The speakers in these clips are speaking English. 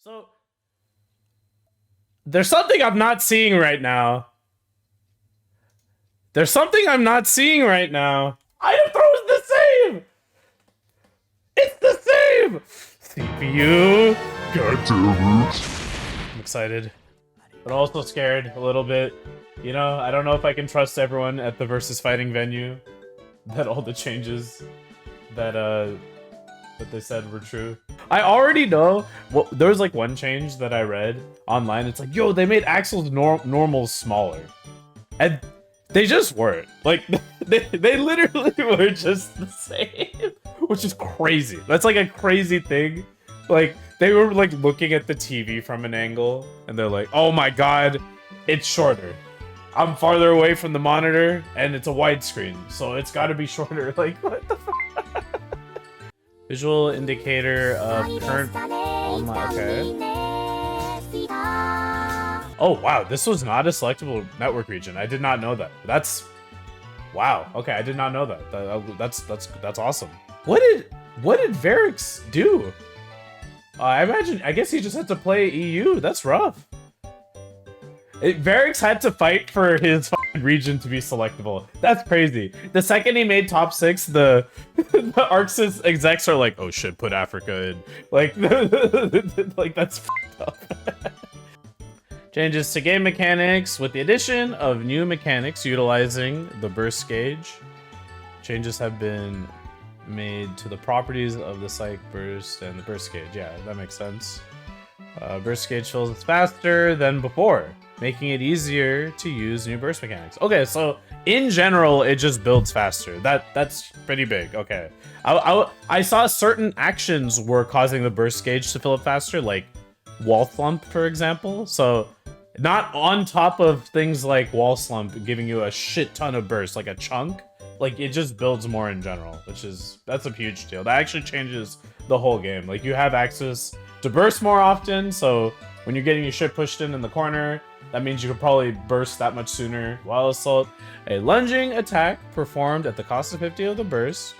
So there's something I'm not seeing right now. There's something I'm not seeing right now. Item throw is the same! It's the same! CPU. God damn it. I'm excited, but also scared a little bit. You know, I don't know if I can trust everyone at the versus fighting venue. That all the changes that they said were true. I already know. Well, there was like one change that I read online. It's like, yo, they made Axel's normals smaller, and they just weren't. Like, they literally were just the same, which is crazy. That's like a crazy thing. Like, they were like looking at the TV from an angle, and they're like, oh my god, it's shorter. I'm farther away from the monitor, and it's a widescreen, so it's gotta be shorter. Like, what the fuck? Visual indicator of current online. Okay. Oh wow, this was not a selectable network region. I did not know that. That's wow. Okay, I did not know that. That's awesome. What did Varix do? I guess he just had to play EU. That's rough. Varix had to fight for his region to be selectable. That's crazy. The second he made top 6, the Arxis execs are like, oh shit, put Africa in. Like, like that's fucked up. Changes to game mechanics with the addition of new mechanics utilizing the burst gauge. Changes have been made to the properties of the psych burst and the burst gauge. Yeah, that makes sense. Burst gauge fills faster than before, making it easier to use new burst mechanics. Okay, so in general, it just builds faster. That's pretty big. Okay, I saw certain actions were causing the burst gauge to fill up faster, like wall slump, for example. So not on top of things like wall slump giving you a shit ton of burst, like a chunk. Like, it just builds more in general, that's a huge deal. That actually changes the whole game. Like, you have access to burst more often, so when you're getting your shit pushed in the corner, that means you could probably burst that much sooner. While assault, a lunging attack performed at the cost of 50 of the burst.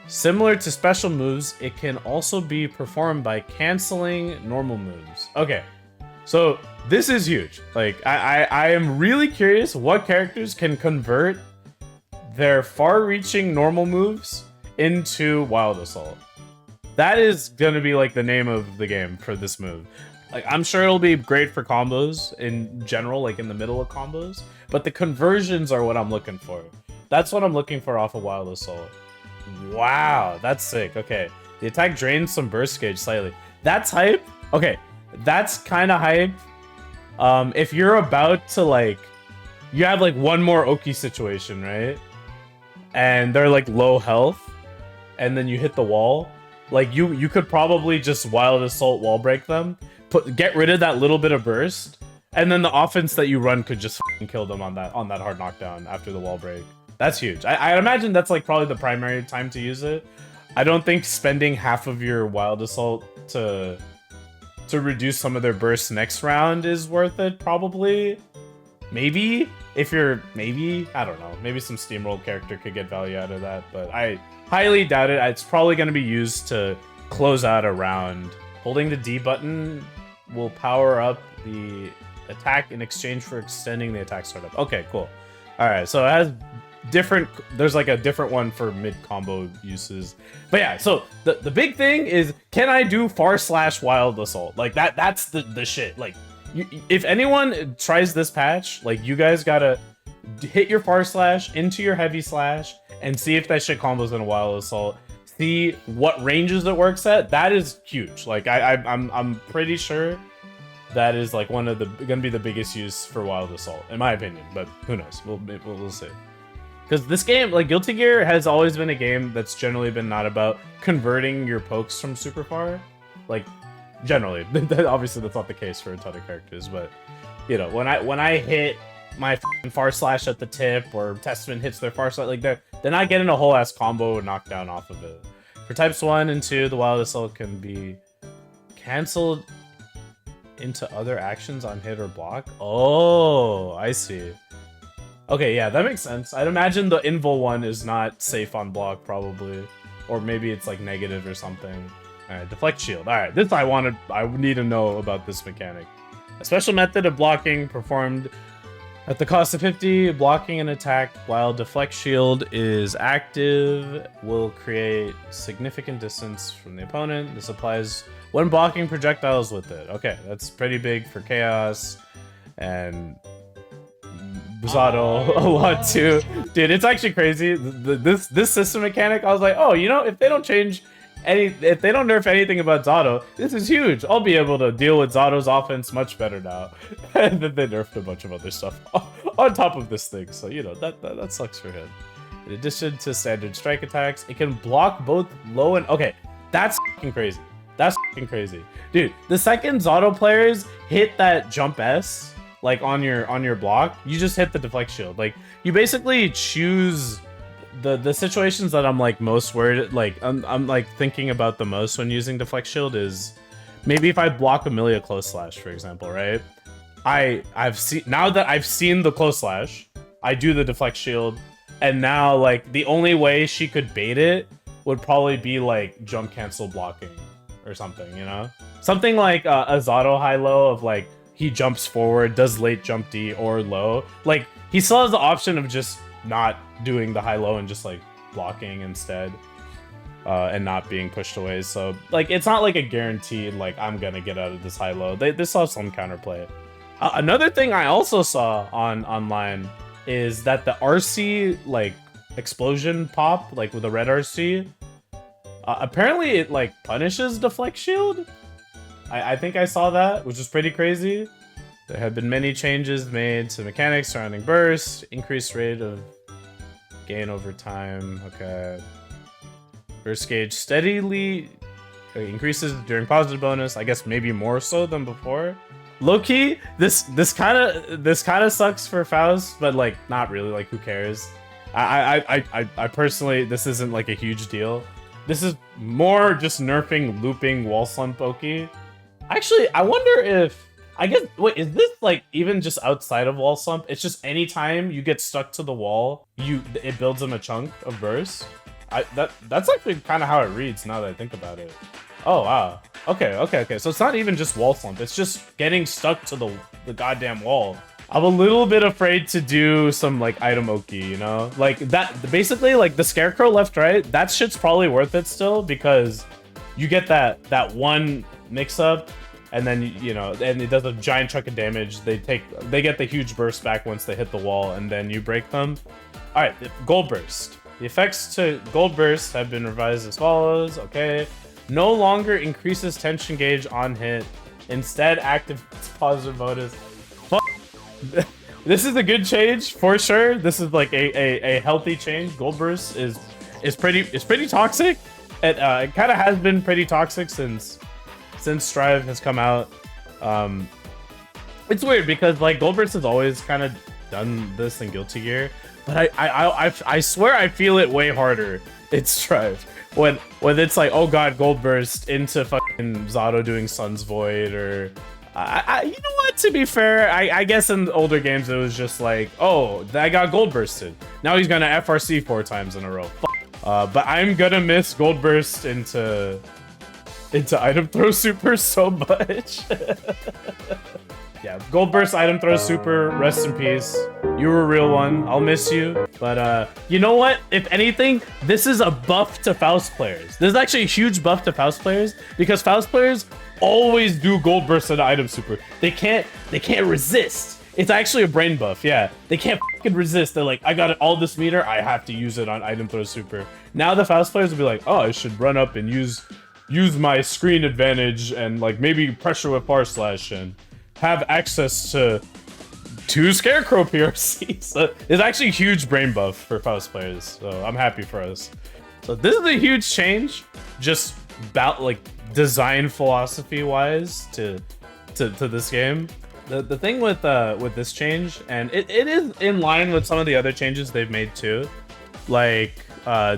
Similar to special moves, it can also be performed by canceling normal moves. Okay, so this is huge. Like, I am really curious what characters can convert their far-reaching normal moves into Wild Assault. That is gonna be like the name of the game for this move. Like, I'm sure it'll be great for combos in general, like in the middle of combos, but the conversions are what I'm looking for. That's what I'm looking for off of Wild Assault. Wow, that's sick. Okay, the attack drains some burst gauge slightly. That's hype. Okay, that's kind of hype. If you're about to, like, you have like one more Oki situation, right? And they're like low health, and then you hit the wall. Like, you could probably just Wild Assault wall break them, get rid of that little bit of burst, and then the offense that you run could just kill them on that hard knockdown after the wall break. That's huge. I imagine that's like probably the primary time to use it. I don't think spending half of your Wild Assault to reduce some of their bursts next round is worth it, probably. Maybe, if you're, I don't know, maybe some steamroll character could get value out of that, but I highly doubt it. It's probably going to be used to close out a round. Holding the D button will power up the attack in exchange for extending the attack startup. Okay, cool. Alright, so it has different, there's like a different one for mid-combo uses. But yeah, so the big thing is, can I do /Wild Assault? Like, that's the shit. Like, if anyone tries this patch, like, you guys gotta hit your // into your heavy slash and see if that shit combos in a Wild Assault. See what ranges it works at. That is huge. Like, I'm pretty sure that is like gonna be the biggest use for Wild Assault, in my opinion. But who knows? We'll see. Because this game, like, Guilty Gear has always been a game that's generally been not about converting your pokes from super far. Like, generally, obviously that's not the case for a ton of characters, but you know, when I hit my // at the tip, or Testament hits their // like, they're not getting a whole ass combo knockdown off of it. For types 1 and 2, the Wild Assault can be canceled into other actions on hit or block. Oh, I see. Okay, yeah, that makes sense. I'd imagine the Invul one is not safe on block, probably, or maybe it's like negative or something. All right, deflect shield. All right, this I need to know about this mechanic. A special method of blocking performed at the cost of 50. Blocking an attack while deflect shield is active will create significant distance from the opponent. This applies when blocking projectiles with it. Okay, that's pretty big for chaos and Zato a lot too. Dude, it's actually crazy. This system mechanic, I was like, oh, you know, if they don't nerf anything about Zato, this is huge. I'll be able to deal with Zato's offense much better now. And then they nerfed a bunch of other stuff on top of this thing. So, you know, that sucks for him. In addition to standard strike attacks, it can block both low and... Okay, that's fucking crazy. That's fucking crazy. Dude, the second Zato players hit that jump S, like on your block, you just hit the deflect shield. Like, you basically choose the situations that I'm like most worried, like I'm like thinking about the most when using deflect shield is maybe if I block Amelia close slash, for example, right? Now that I've seen the close slash, I do the deflect shield, and now like the only way she could bait it would probably be like jump cancel blocking or something, you know? Something like a Zato high-low of like, he jumps forward, does late jump D or low. Like, he still has the option of just not doing the high-low and just like blocking instead. And not being pushed away. So, like, it's not like a guaranteed, like, I'm gonna get out of this high-low. They still have some counterplay. Another thing I also saw online is that the RC, like, explosion pop, like with the red RC, apparently it like punishes deflect shield. I think I saw that, which is pretty crazy. There have been many changes made to mechanics surrounding burst, increased rate of gain over time. Okay. Burst gauge steadily increases during positive bonus. I guess maybe more so than before. Low-key, this kind of sucks for Faust, but like not really. Like, who cares? I personally, this isn't like a huge deal. This is more just nerfing looping wall slump Poke. Actually, I wonder if... I guess... Wait, is this, like, even just outside of wall slump? It's just anytime you get stuck to the wall, it builds him a chunk of burst? That's actually kind of how it reads, now that I think about it. Oh, wow. Okay. So it's not even just wall slump. It's just getting stuck to the goddamn wall. I'm a little bit afraid to do some, like, item Oki, you know? Like, that... Basically, like, the Scarecrow left-right, that shit's probably worth it still, because you get that one mix-up, and then, you know, and it does a giant chunk of damage. They get the huge burst back once they hit the wall, and then you break them. Alright, Gold Burst. The effects to Gold Burst have been revised as follows. Okay. No longer increases tension gauge on hit. Instead, active positive bonus. This is a good change, for sure. This is like a healthy change. Gold Burst is pretty toxic. It kind of has been pretty toxic since Strive has come out. It's weird because like Gold Burst has always kind of done this in Guilty Gear, but I swear I feel it way harder in Strive when it's like, oh god, Gold Burst into fucking Zato doing Sun's Void, or you know what, to be fair, I guess in older games it was just like, oh, that got Gold Bursted, now he's gonna FRC 4 times in a row. But I'm gonna miss Gold Burst into item throw super so much. Yeah, Gold Burst item throw super, rest in peace. You were a real one. I'll miss you. But you know what? If anything, this is a buff to Faust players. This is actually a huge buff to Faust players, because Faust players always do Gold Burst and item super. They can't resist. It's actually a brain buff, yeah. They can't fucking resist. They're like, I got all this meter, I have to use it on item throw super. Now the Faust players will be like, oh, I should run up and use my screen advantage and like maybe pressure with bar slash and have access to 2 Scarecrow PRCs. So it's actually a huge brain buff for Faust players, so I'm happy for us. So this is a huge change, just about like design philosophy wise to this game. The thing with this change, and it is in line with some of the other changes they've made too, like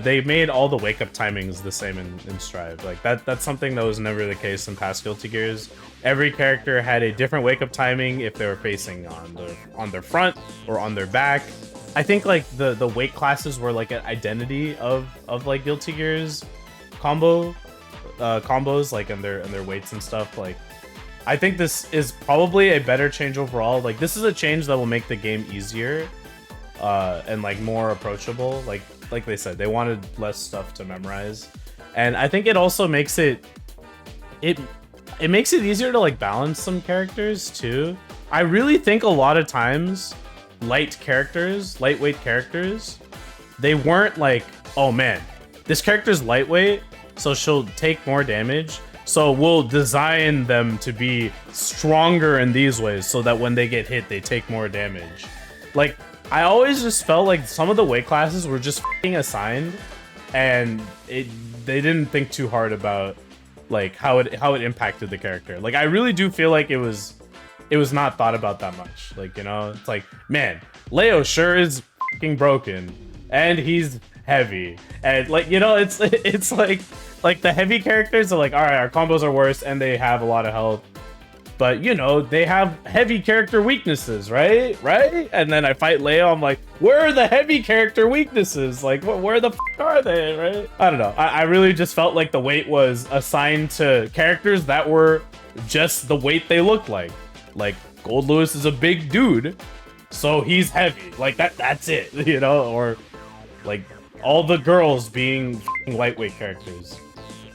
they made all the wake up timings the same in Strive. Like that's something that was never the case in past Guilty Gears. Every character had a different wake up timing if they were facing on their front or on their back. I think like the weight classes were like an identity of like Guilty Gears combo combos, like in their weights and stuff. Like, I think this is probably a better change overall. Like, this is a change that will make the game easier, and like more approachable. Like they said, they wanted less stuff to memorize, and I think it also makes it makes it easier to like balance some characters too. I really think a lot of times lightweight characters, they weren't like, oh man, this character's lightweight, so she'll take more damage, so we'll design them to be stronger in these ways so that when they get hit, they take more damage. Like, I always just felt like some of the weight classes were just f***ing assigned, and they didn't think too hard about like how it impacted the character. Like, I really do feel like it was not thought about that much. Like, you know, it's like, man, Leo sure is f***ing broken, and he's heavy, and like, you know, it's like the heavy characters are like, all right, our combos are worse and they have a lot of health, but you know, they have heavy character weaknesses, right? And then I fight Leo, I'm like, where are the heavy character weaknesses? Like, where the f are they, right? I don't know. I really just felt like the weight was assigned to characters that were just the weight they looked like. Like, Gold Lewis is a big dude, so he's heavy. Like, that's it, you know? Or like all the girls being lightweight characters.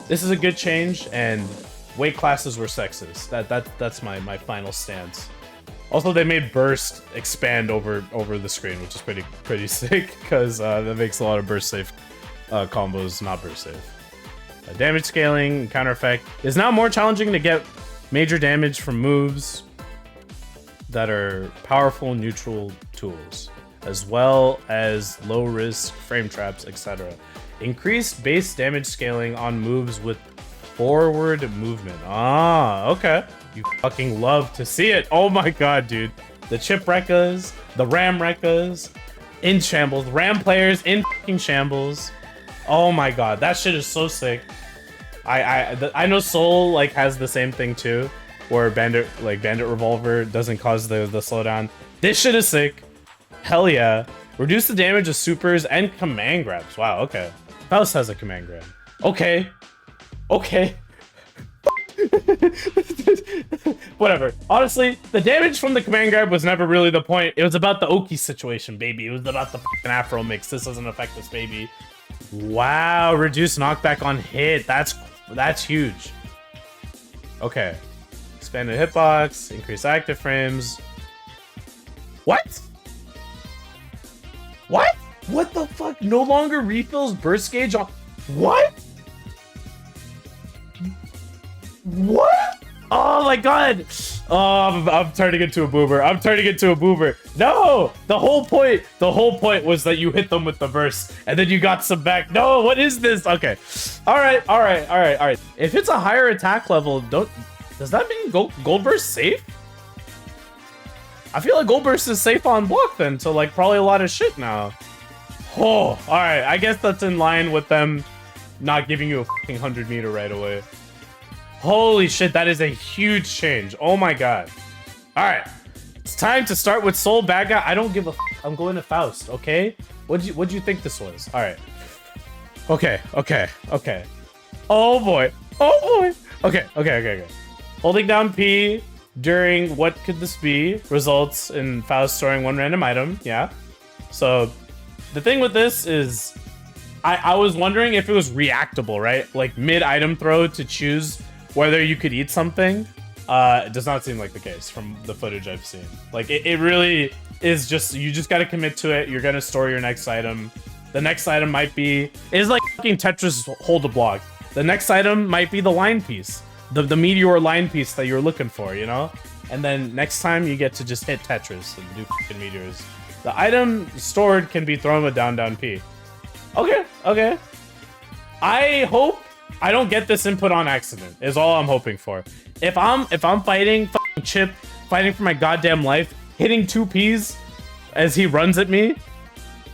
This is a good change, and weight classes were sexist. That's my final stance. Also, they made burst expand over the screen, which is pretty sick, because that makes a lot of burst safe combos not burst safe. Damage scaling and counter effect is now more challenging to get major damage from moves that are powerful neutral tools, as well as low risk frame traps, etc. Increased base damage scaling on moves with forward movement. Ah, okay. You fucking love to see it. Oh my god, dude. The Chip Rekkas, the Ram Rekkas, in shambles. Ram players in fucking shambles. Oh my god, that shit is so sick. I know Soul like has the same thing too, where Bandit Revolver doesn't cause the slowdown. This shit is sick. Hell yeah. Reduce the damage of supers and command grabs. Wow, okay. Faust has a command grab. Okay. Okay. Whatever. Honestly, the damage from the command grab was never really the point. It was about the Oki situation, baby. It was about the fucking Afro mix. This doesn't affect us, baby. Wow, reduce knockback on hit. That's huge. Okay. Expanded hitbox, increase active frames. What? What? What the fuck? No longer refills burst gauge on... What? What? Oh my god. Oh, I'm turning into a boomer. I'm turning into a boomer. No! The whole point was that you hit them with the burst and then you got some back. No, what is this? Okay. All right. If it's a higher attack level, does that mean gold burst safe? I feel like gold burst is safe on block then, so like probably a lot of shit now. Oh, all right. I guess that's in line with them not giving you a fucking 100-meter right away. Holy shit, that is a huge change. Oh my god. All right, it's time to start with Soul Bad Guy. I don't give a f. I'm going to Faust, okay? What'd you think this was? All right. Okay. Oh boy. Okay. Holding down P during what could this be results in Faust storing one random item. Yeah. So the thing with this is I was wondering if it was reactable, right? Like mid item throw to choose whether you could eat something. It does not seem like the case from the footage I've seen. Like it really is just, you just got to commit to it. You're going to store your next item. The next item might be, it's like fucking Tetris hold a block. The next item might be the line piece, the meteor line piece that you're looking for, you know? And then next time you get to just hit Tetris and do fucking meteors. The item stored can be thrown with down P. Okay. I hope I don't get this input on accident, is all I'm hoping for. If I'm fighting fucking Chip, fighting for my goddamn life, hitting 2Ps as he runs at me,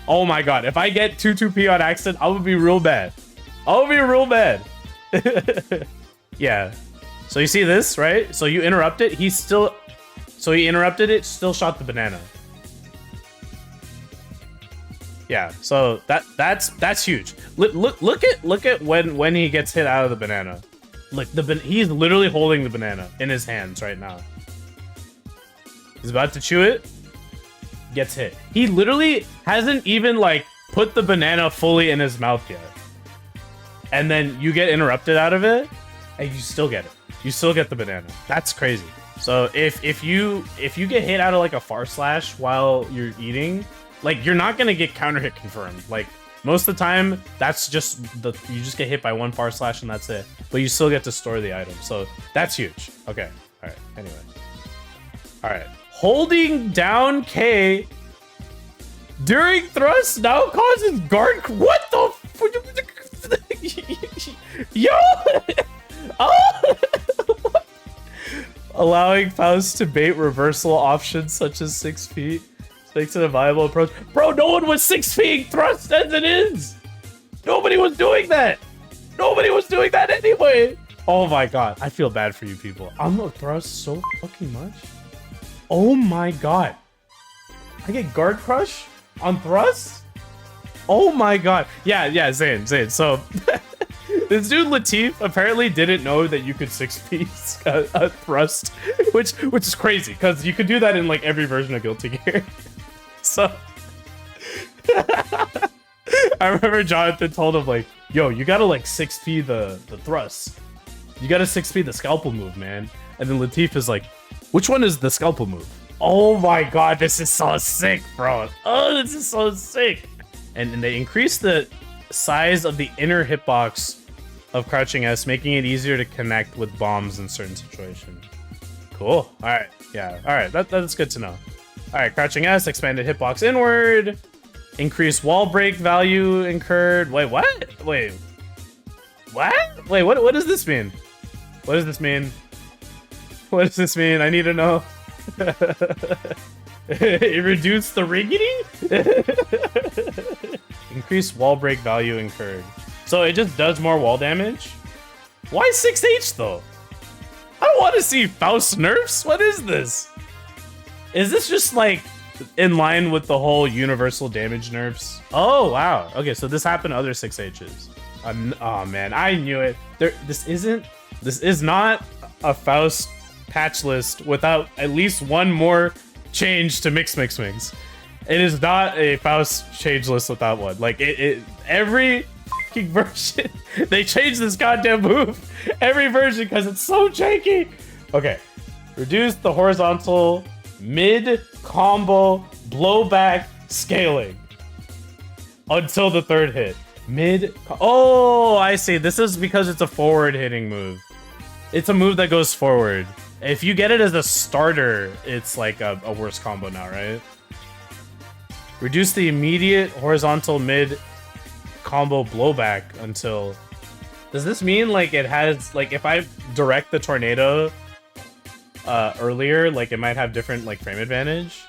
oh my god, if I get 2P on accident, I would be real bad. Yeah. So you see this, right? So you interrupt it, he interrupted it, still shot the banana. Yeah, so that's huge. Look at when he gets hit out of the banana. Look, he's literally holding the banana in his hands right now. He's about to chew it. Gets hit. He literally hasn't even like put the banana fully in his mouth yet. And then you get interrupted out of it, and you still get it. You still get the banana. That's crazy. So if you get hit out of like a far slash while you're eating, like you're not gonna get counter hit confirmed. Like most of the time, that's just you just get hit by one far slash and that's it. But you still get to store the item. So that's huge. Okay. All right. Anyway. All right. Holding down K during thrust now causes guard. What the? Yo! Oh! Allowing Faust to bait reversal options such as 6 feet makes it a viable approach. Bro, no one was 6 feet thrust as it is. Nobody was doing that. Nobody was doing that anyway. Oh my god, I feel bad for you people. I'm gonna thrust so fucking much. Oh my god. I get guard crush on thrust? Oh my god. Yeah, Zane. So this dude Latif apparently didn't know that you could 6-piece thrust, which is crazy because you could do that in like every version of Guilty Gear. So I remember Jonathan told him like, "Yo, you gotta like 6P the thrust. You gotta 6P the scalpel move, man." And then Latif is like, "Which one is the scalpel move?" Oh my god, this is so sick, bro. Oh, this is so sick. And they increase the size of the inner hitbox of crouching S, making it easier to connect with bombs in certain situations. Cool. All right. Yeah. All right. That's good to know. All right. Crouching S, expanded hitbox inward, increased wall break value incurred. Wait, what? Wait, what? Wait, what does this mean? What does this mean? What does this mean? I need to know. It reduced the riggedy? Increased wall break value incurred. So it just does more wall damage? Why 6H though? I don't want to see Faust nerfs. What is this? Is this just like in line with the whole universal damage nerfs? Oh, wow. Okay, so this happened to other 6Hs. Oh man, I knew it. This is not a Faust patch list without at least one more change to mix. It is not a Faust change list without one. Like every fucking version they change this goddamn move. Every version because it's so janky. Okay, reduce the horizontal mid combo blowback scaling until the third hit. Oh, I see. This is because it's a forward hitting move. It's a move that goes forward. If you get it as a starter, it's like a worse combo now, right? Reduce the immediate horizontal mid combo blowback until... Does this mean like it has, like if I direct the tornado earlier, like it might have different like frame advantage?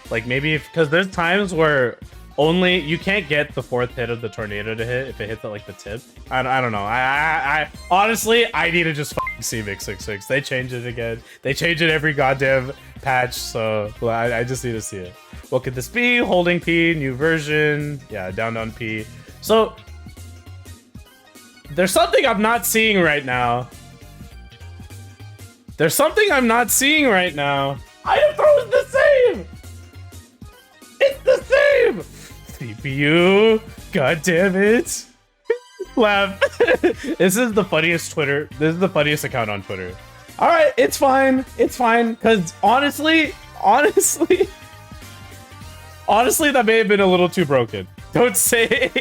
Like maybe because there's times where only you can't get the fourth hit of the tornado to hit if it hits at like the tip. I don't know. I honestly, I need to just see Mix 66. They change it again. They change it every goddamn patch. So I just need to see it. What could this be? Holding P, new version. Yeah, down P. So there's something I'm not seeing right now. There's something I'm not seeing right now. Item throw is the same. It's the same. CPU. God damn it. Laugh. This is the funniest Twitter. This is the funniest account on Twitter. All right, it's fine. It's fine. Because honestly, that may have been a little too broken. Don't say.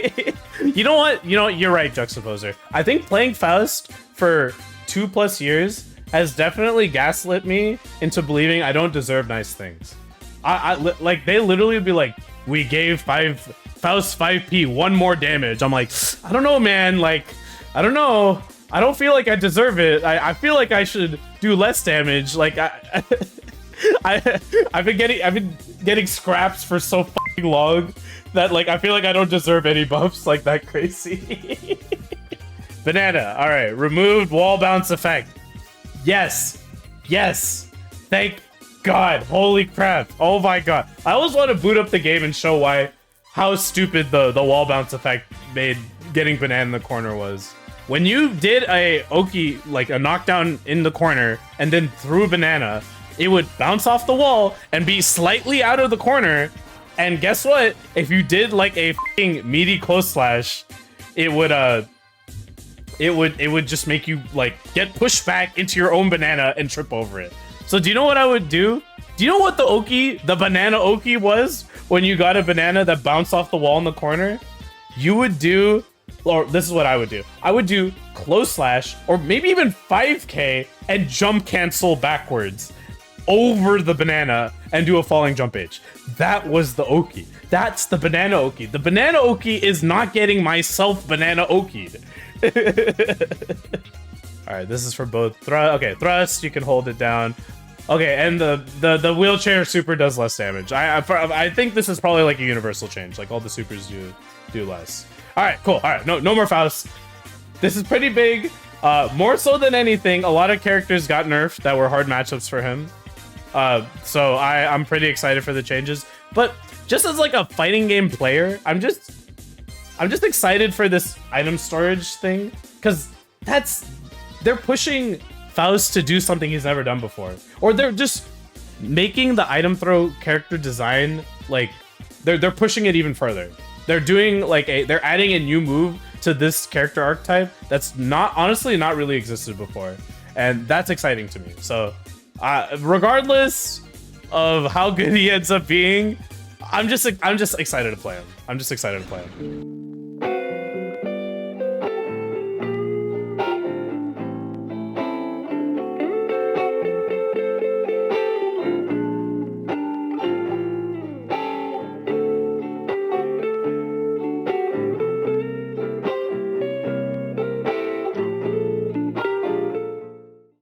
You know what? You're right, Juxtaposer. I think playing Faust for 2+ years has definitely gaslit me into believing I don't deserve nice things. Like they literally would be like, we gave Faust 5P one more damage. I'm like, I don't know, man. Like, I don't know. I don't feel like I deserve it. I feel like I should do less damage. Like I've been getting scraps for so fucking long that like I feel like I don't deserve any buffs like that crazy. Banana. All right, removed wall bounce effect. Yes. Thank God. Holy crap. Oh my God. I always want to boot up the game and show how stupid the wall bounce effect made getting banana in the corner was. when you did a Oki, like a knockdown in the corner, and then threw a banana, it would bounce off the wall and be slightly out of the corner. And guess what? If you did like a fucking meaty close slash, it would just make you like get pushed back into your own banana and trip over it. So do you know what I would do? Do you know what the banana Oki was when you got a banana that bounced off the wall in the corner? You would do, or this is what I would do. I would do close slash or maybe even 5K and jump cancel backwards over the banana and do a falling jump H. That was the Oki. That's the banana Oki. The banana Oki is not getting myself banana Oki'd. All right, this is for both thrust. Okay, thrust, you can hold it down. Okay, and the wheelchair super does less damage. I think this is probably like a universal change. Like all the supers do less. All right, cool. All right, no more Faust. This is pretty big. More so than anything, a lot of characters got nerfed that were hard matchups for him. So I'm pretty excited for the changes. But just as like a fighting game player, I'm just excited for this item storage thing, because they're pushing Faust to do something he's never done before, or they're just making the item throw character design like they're pushing it even further. They're doing like they're adding a new move to this character archetype that's honestly not really existed before, and that's exciting to me. So regardless of how good he ends up being, I'm just excited to play him.